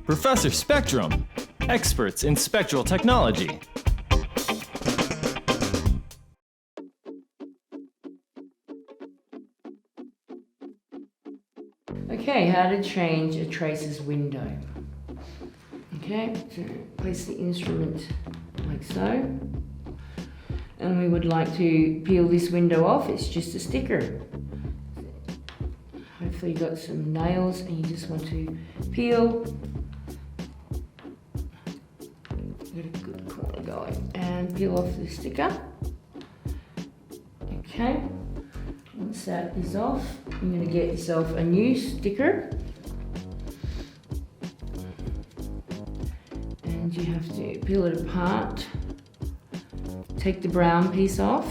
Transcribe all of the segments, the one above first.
Professor Spectrum, experts in spectral technology. Okay, how to change a tracer's window. Okay, so place the instrument like so. And we would like to peel this window off. It's just a sticker. Hopefully you've got some nails and you just want to peel. Get a good corner going and peel off the sticker. Okay, once that is off, you're going to get yourself a new sticker. And you have to peel it apart. Take the brown piece off,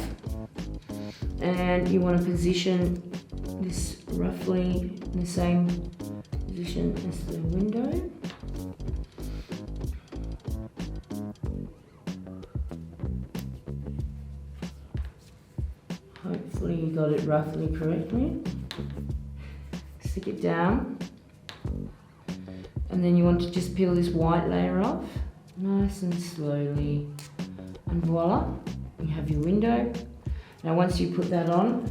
and you want to position this roughly in the same position as the window. Hopefully you got it roughly correctly. Stick it down, and then you want to just peel this white layer off, nice and slowly. And voila, you have your window. Now once you put that on,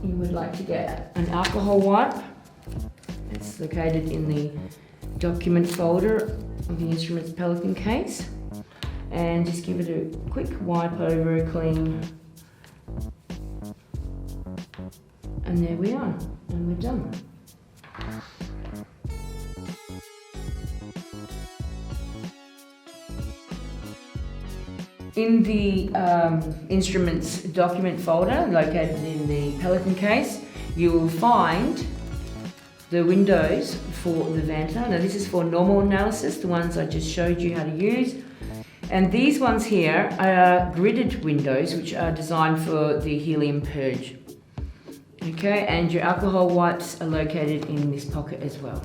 you would like to get an alcohol wipe. It's located in the document folder of the instrument's Pelican case. And just give it a quick wipe over, clean. And there we are, and we're done. In the instruments document folder located in the Pelican case, you will find the windows for the Vanta. Now this is for normal analysis, the ones I just showed you how to use. And these ones here are gridded windows, which are designed for the helium purge. Okay, and your alcohol wipes are located in this pocket as well.